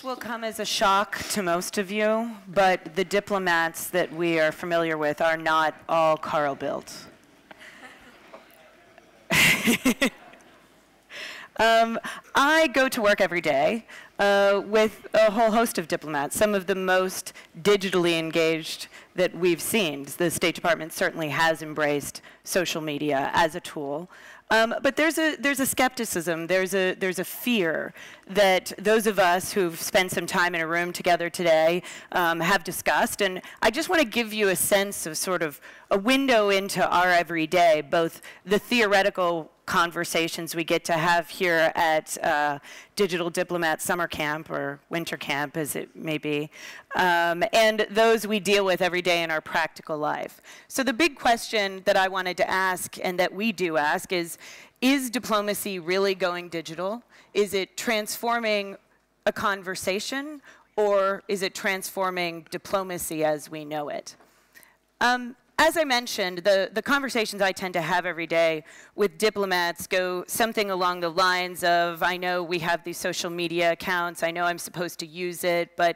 will come as a shock to most of you, but the diplomats that we are familiar with are not all Carl Bildt. I go to work every day with a whole host of diplomats, some of the most digitally engaged that we've seen. The State Department certainly has embraced social media as a tool. But there's a skepticism, there's a fear that those of us who've spent some time in a room together today have discussed. And I just want to give you a sense of sort of a window into our everyday, both the theoretical conversations we get to have here at Digital Diplomat Summer Camp, or Winter Camp as it may be, and those we deal with every day in our practical life. So the big question that I wanted to ask, and that we do ask, is diplomacy really going digital? Is it transforming a conversation, or is it transforming diplomacy as we know it? As I mentioned, the conversations I tend to have every day with diplomats go something along the lines of, I know we have these social media accounts, I know I'm supposed to use it, but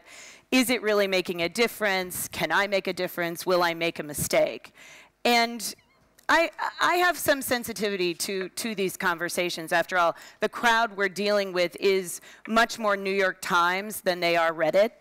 is it really making a difference? Can I make a difference? Will I make a mistake? And I have some sensitivity to these conversations. After all, the crowd we're dealing with is much more New York Times than they are Reddit.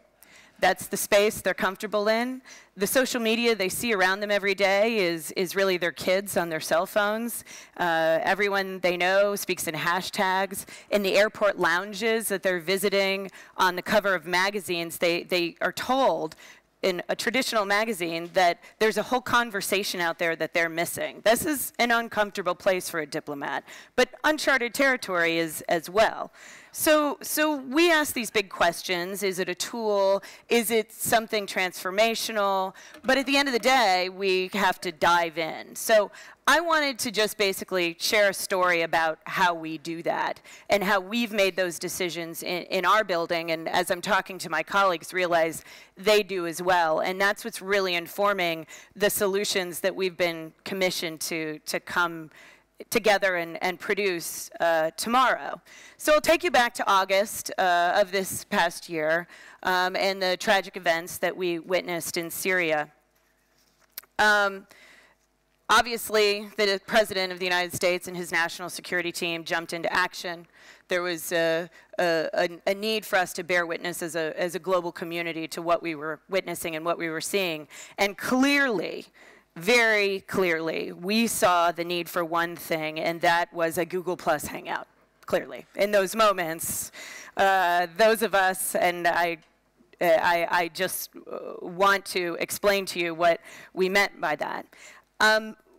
That's the space they're comfortable in. The social media they see around them every day is really their kids on their cell phones. Everyone they know speaks in hashtags. In the airport lounges that they're visiting, on the cover of magazines, they are told in a traditional magazine that there's a whole conversation out there that they're missing. This is an uncomfortable place for a diplomat, but uncharted territory is as well. So we ask these big questions. Is it a tool? Is it something transformational? But at the end of the day, we have to dive in. So I wanted to just basically share a story about how we do that and how we've made those decisions in our building. And as I'm talking to my colleagues, realize they do as well. And that's what's really informing the solutions that we've been commissioned to come together and produce tomorrow. So I'll take you back to August of this past year and the tragic events that we witnessed in Syria. Obviously, the President of the United States and his national security team jumped into action. There was a need for us to bear witness as a global community to what we were witnessing and what we were seeing. And clearly, very clearly, we saw the need for one thing, and that was a Google Plus Hangout, clearly. In those moments, those of us, and I just want to explain to you what we meant by that.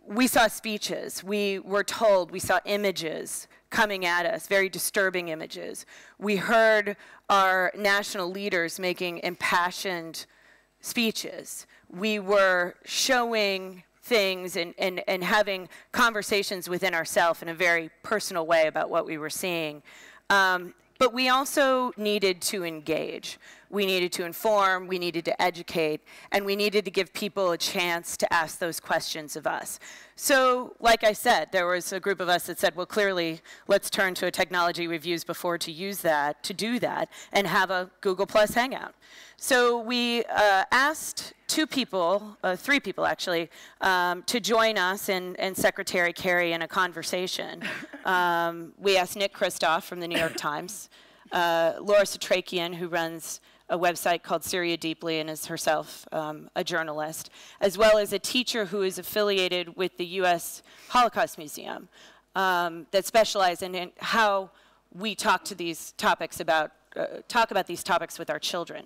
We saw speeches. We were told, we saw images coming at us, very disturbing images. We heard our national leaders making impassioned speeches. We were showing things and having conversations within ourselves in a very personal way about what we were seeing. But we also needed to engage. We needed to inform, we needed to educate, and we needed to give people a chance to ask those questions of us. So, like I said, there was a group of us that said, well, clearly, let's turn to a technology we've used before to use that, to do that, and have a Google Plus Hangout. So we asked three people actually, to join us and Secretary Kerry in a conversation. We asked Nick Kristof from the New York Times, Laura Satrakian, who runs a website called Syria Deeply and is herself a journalist, as well as a teacher who is affiliated with the U.S. Holocaust Museum that specializes in how we talk to these topics about these topics with our children.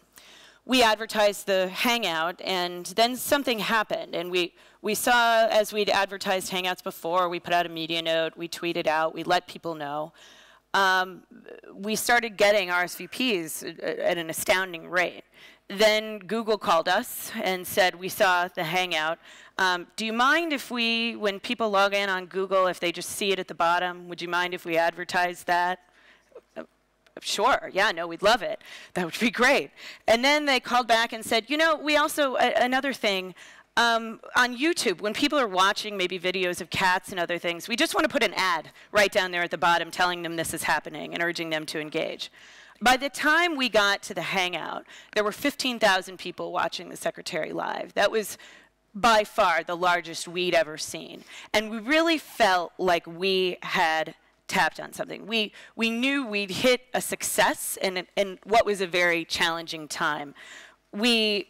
We advertised the Hangout, and then something happened. And we saw, as we'd advertised Hangouts before, we put out a media note, we tweeted out, we let people know. We started getting RSVPs at an astounding rate. Then Google called us and said, we saw the Hangout. Do you mind if when people log in on Google, if they just see it at the bottom, would you mind if we advertise that? Sure, yeah, no, we'd love it. That would be great. And then they called back and said, you know, we also, another thing, on YouTube, when people are watching maybe videos of cats and other things, we just want to put an ad right down there at the bottom telling them this is happening and urging them to engage. By the time we got to the Hangout, there were 15,000 people watching the Secretary live. That was by far the largest we'd ever seen. And we really felt like we had tapped on something. We knew we'd hit a success in what was a very challenging time. We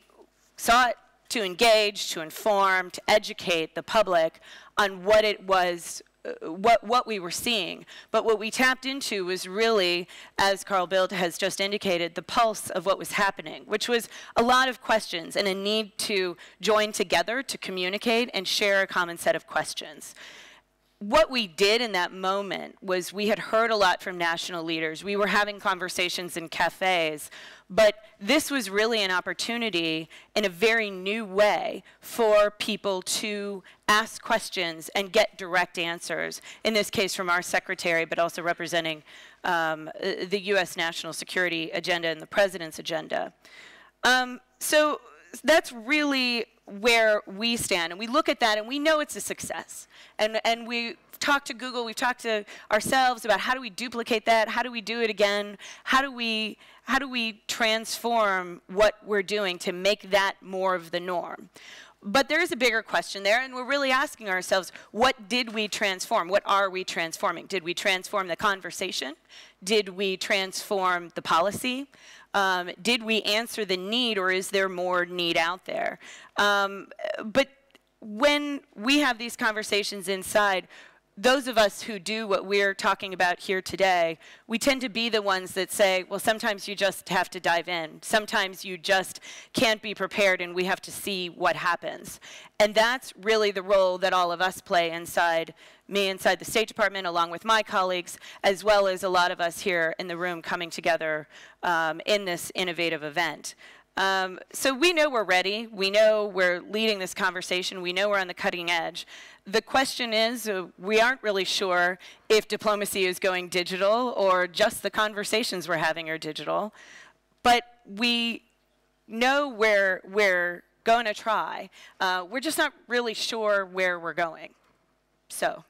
sought to engage, to inform, to educate the public on what it was, what we were seeing. But what we tapped into was really, as Carl Bildt has just indicated, the pulse of what was happening, which was a lot of questions and a need to join together to communicate and share a common set of questions. What we did in that moment was we had heard a lot from national leaders. We were having conversations in cafes, but this was really an opportunity in a very new way for people to ask questions and get direct answers, in this case from our secretary, but also representing the US national security agenda and the president's agenda. So that's really where we stand, and we look at that and we know it's a success. And we've talked to Google, we've talked to ourselves about how do we duplicate that, how do we do it again, how do we transform what we're doing to make that more of the norm. But there is a bigger question there, and we're really asking ourselves, what did we transform? What are we transforming? Did we transform the conversation? Did we transform the policy? Did we answer the need, or is there more need out there? But when we have these conversations inside, those of us who do what we're talking about here today, we tend to be the ones that say, well, sometimes you just have to dive in. Sometimes you just can't be prepared and we have to see what happens. And that's really the role that all of us play inside, me inside the State Department, along with my colleagues, as well as a lot of us here in the room coming together in this innovative event. So we know we're ready. We know we're leading this conversation. We know we're on the cutting edge. The question is, we aren't really sure if diplomacy is going digital or just the conversations we're having are digital. But we know we're going to try. We're just not really sure where we're going. So.